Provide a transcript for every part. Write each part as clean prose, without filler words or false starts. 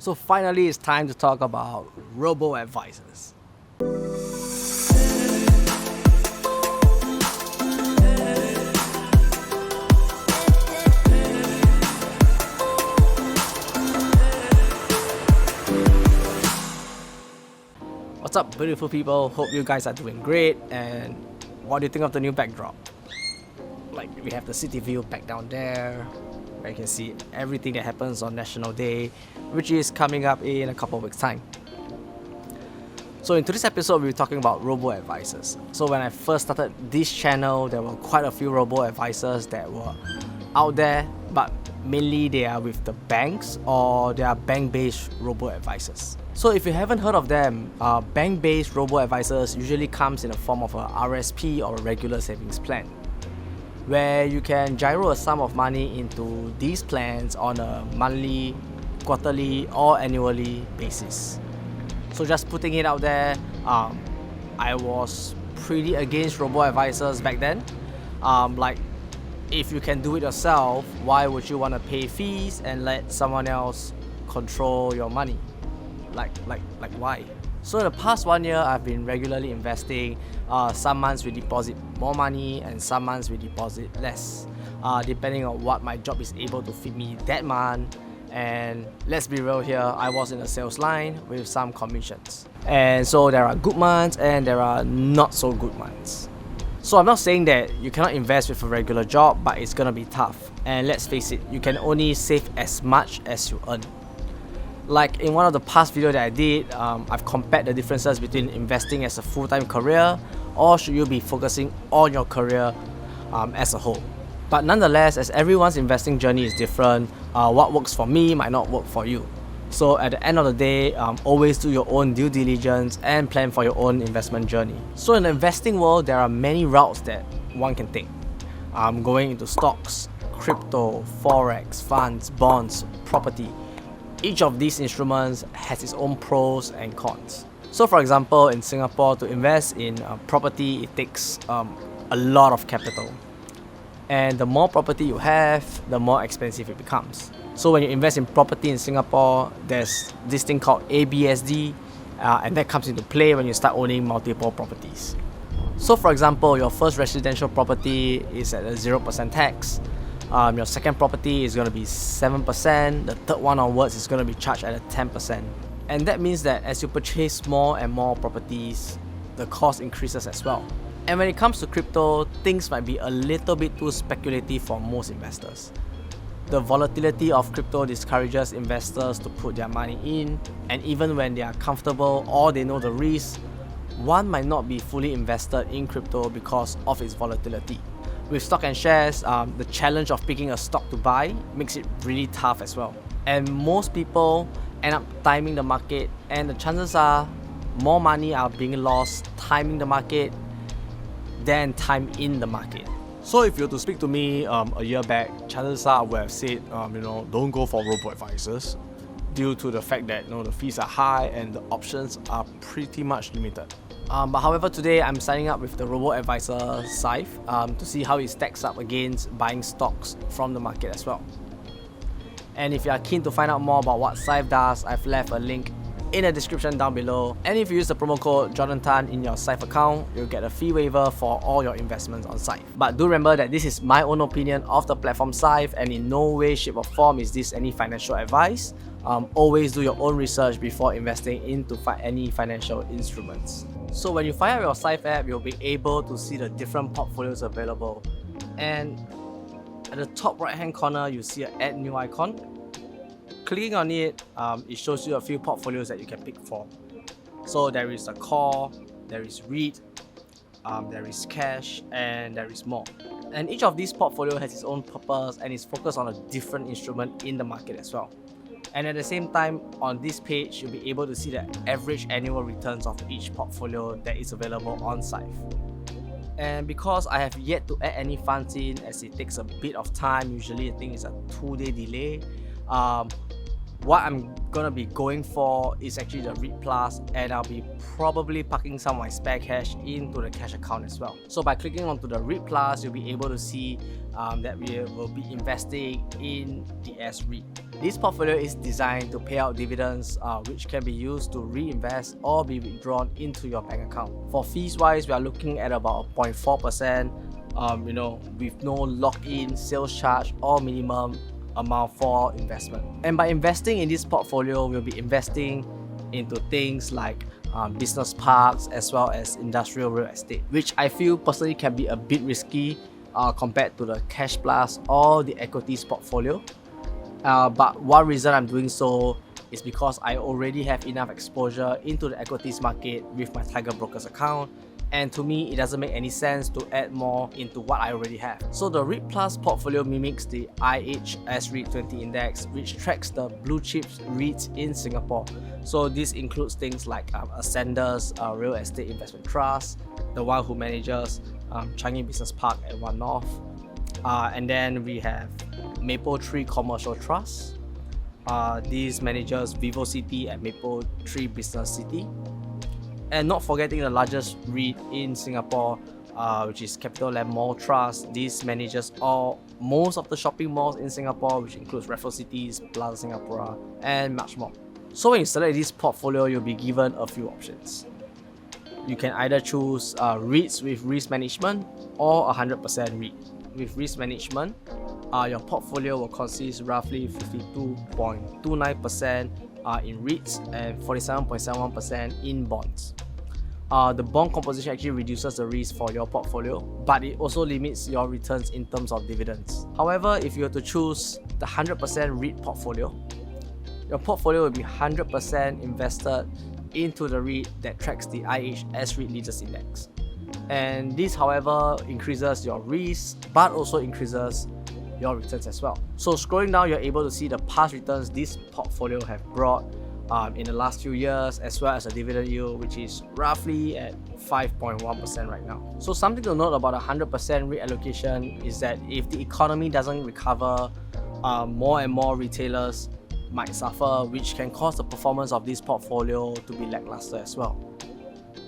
So finally, it's time to talk about Robo Advisors. What's up, beautiful people? Hope you guys are doing great. And what do you think of the new backdrop? Like, we have the city view back down there, where you can see everything that happens on National Day, which is coming up in a couple of weeks' time. So in today's episode, we're talking about Robo Advisors. So when I first started this channel, there were quite a few Robo Advisors that were out there, but mainly they are with the banks or they are bank-based Robo Advisors. So if you haven't heard of them, bank-based Robo Advisors usually comes in the form of a RSP or a regular savings plan, where you can gyro a sum of money into these plans on a monthly, quarterly or annually basis. So just putting it out there, I was pretty against Robo Advisors back then. Like, if you can do it yourself, why would you want to pay fees and let someone else control your money? Like why? So in the past 1 year, I've been regularly investing. Some months we deposit more money and some months we deposit less, depending on what my job is able to feed me that month. And let's be real here, I was in a sales line with some commissions. And so there are good months and there are not so good months. So I'm not saying that you cannot invest with a regular job, but it's gonna be tough. And let's face it, you can only save as much as you earn. Like in one of the past videos that I did, I've compared the differences between investing as a full-time career or should you be focusing on your career as a whole. But nonetheless, as everyone's investing journey is different, what works for me might not work for you. So at the end of the day, always do your own due diligence and plan for your own investment journey. So in the investing world, there are many routes that one can take. Going into stocks, crypto, forex, funds, bonds, property. Each of these instruments has its own pros and cons. So for example, in Singapore, to invest in property, it takes a lot of capital. And the more property you have, the more expensive it becomes. So when you invest in property in Singapore, there's this thing called ABSD, and that comes into play when you start owning multiple properties. So for example, your first residential property is at a 0% tax. Your second property is going to be 7%, the third one onwards is going to be charged at a 10%. And that means that as you purchase more and more properties, the cost increases as well. And when it comes to crypto, things might be a little bit too speculative for most investors. The volatility of crypto discourages investors to put their money in, and even when they are comfortable or they know the risk, one might not be fully invested in crypto because of its volatility. With stock and shares, the challenge of picking a stock to buy makes it really tough as well. And most people end up timing the market, and the chances are more money are being lost timing the market than time in the market. So if you were to speak to me a year back, chances are I would have said, don't go for Robo Advisors due to the fact that the fees are high and the options are pretty much limited. But however, today I'm signing up with the Robo Advisor SYFE to see how it stacks up against buying stocks from the market as well. And if you are keen to find out more about what SYFE does, I've left a link in the description down below. And if you use the promo code Jorden in your SYFE account, you'll get a fee waiver for all your investments on SYFE. But do remember that this is my own opinion of the platform SYFE, and in no way, shape or form is this any financial advice. Always do your own research before investing into any financial instruments. So when you fire your SYFE app, you'll be able to see the different portfolios available. And at the top right hand corner, you see an add new icon. Clicking on it, it shows you a few portfolios that you can pick from. So there is a core, there is REIT, there is cash, and there is more. And each of these portfolios has its own purpose and is focused on a different instrument in the market as well. And at the same time, on this page, you'll be able to see the average annual returns of each portfolio that is available on SYFE. And because I have yet to add any funds in, as it takes a bit of time, usually I think it's a 2-day delay, what I'm gonna be going for is actually the REIT Plus, and I'll be probably parking some of my spare cash into the cash account as well. So by clicking onto the REIT Plus, you'll be able to see that we will be investing in the S REIT. This portfolio is designed to pay out dividends which can be used to reinvest or be withdrawn into your bank account. For fees wise, we are looking at about 0.4%, with no lock-in, sales charge or minimum amount for investment. And by investing in this portfolio, we'll be investing into things like business parks as well as industrial real estate, which I feel personally can be a bit risky compared to the cash plus or the equities portfolio. But one reason I'm doing so is because I already have enough exposure into the equities market with my Tiger Brokers account, and to me it doesn't make any sense to add more into what I already have. So the REIT Plus portfolio mimics the IHS REIT 20 index, which tracks the blue chips REITs in Singapore. So this includes things like Ascendas Real Estate Investment Trust, the one who manages Changi Business Park and One North, and then we have Maple Tree Commercial Trust. These manages Vivo City and Maple Tree Business City. And not forgetting the largest REIT in Singapore, which is CapitaLand Mall Trust. This manages most of the shopping malls in Singapore, which includes Raffles Cities, Plaza Singapura, and much more. So when you select this portfolio, you'll be given a few options. You can either choose REITs with risk management or 100% REIT. With risk management, your portfolio will consist roughly 52.29% in REITs and 47.71% in bonds. The bond composition actually reduces the risk for your portfolio, but it also limits your returns in terms of dividends. However, if you were to choose the 100% REIT portfolio, your portfolio will be 100% invested into the REIT that tracks the IHS REIT Leaders Index. And this, however, increases your risk, but also increases your returns as well. So scrolling down, you're able to see the past returns this portfolio have brought in the last few years, as well as a dividend yield, which is roughly at 5.1% right now. So something to note about 100% REIT allocation is that if the economy doesn't recover, more and more retailers might suffer, which can cause the performance of this portfolio to be lackluster as well.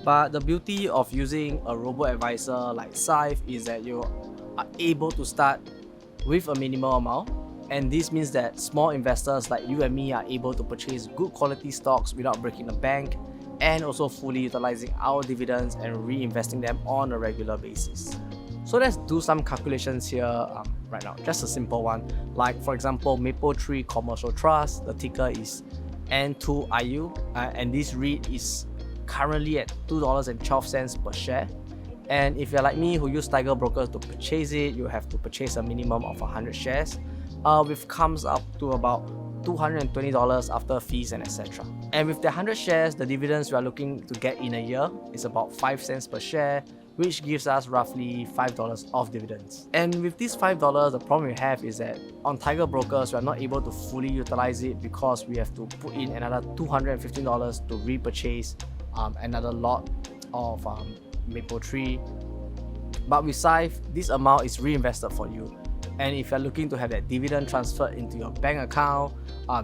But the beauty of using a Robo Advisor like SYFE is that you are able to start with a minimal amount, and this means that small investors like you and me are able to purchase good quality stocks without breaking the bank, and also fully utilizing our dividends and reinvesting them on a regular basis. So let's do some calculations here right now, just a simple one. Like for example, Maple Tree Commercial Trust, the ticker is N2IU, and this REIT is currently at $2.12 per share. And if you're like me who use Tiger Brokers to purchase it, you have to purchase a minimum of 100 shares, which comes up to about $220 after fees and etc. And with the 100 shares, the dividends we are looking to get in a year is about 5 cents per share, which gives us roughly $5 of dividends. And with this $5, the problem we have is that on Tiger Brokers, we are not able to fully utilize it because we have to put in another $215 to repurchase another lot of Maple Tree. But with SYFE, this amount is reinvested for you. And if you're looking to have that dividend transferred into your bank account,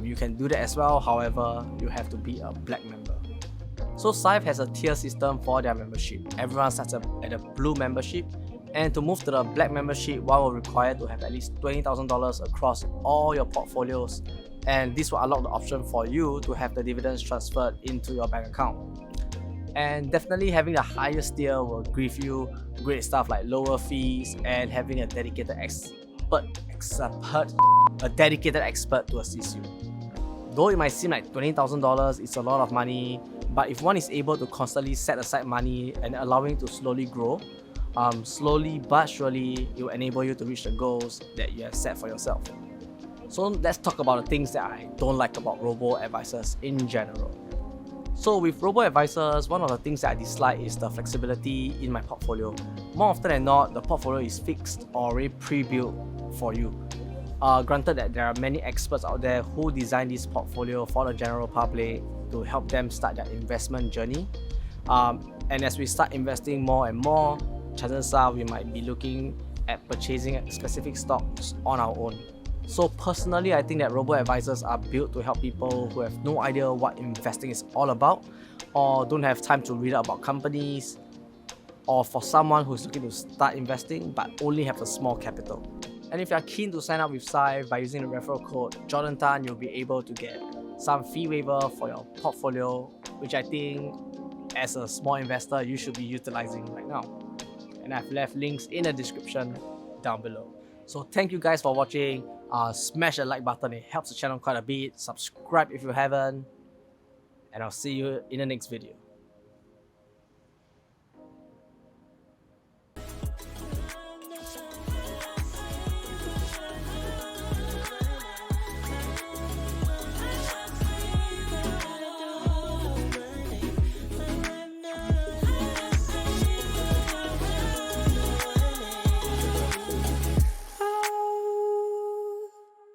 you can do that as well. However, you have to be a black member. So SYFE has a tier system for their membership. Everyone starts at a blue membership, and to move to the black membership, one will require to have at least $20,000 across all your portfolios, and this will unlock the option for you to have the dividends transferred into your bank account. And definitely having the highest tier will give you great stuff like lower fees and having a dedicated expert to assist you. Though it might seem like $20,000 is a lot of money, but if one is able to constantly set aside money and allowing to slowly grow, slowly but surely it will enable you to reach the goals that you have set for yourself. So let's talk about the things that I don't like about Robo Advisors in general. So with Robo Advisors, one of the things that I dislike is the flexibility in my portfolio. More often than not, the portfolio is fixed or already pre-built for you. Granted that there are many experts out there who design this portfolio for the general public to help them start their investment journey. And as we start investing more and more, chances are we might be looking at purchasing specific stocks on our own. So personally, I think that Robo Advisors are built to help people who have no idea what investing is all about, or don't have time to read about companies, or for someone who's looking to start investing but only have a small capital. And if you're keen to sign up with SYFE by using the referral code Jorden, you'll be able to get some fee waiver for your portfolio, which I think as a small investor you should be utilizing right now. And I've left links in the description down below. So thank you guys for watching. Smash the like button, it helps the channel quite a bit. Subscribe if you haven't, and I'll see you in the next video.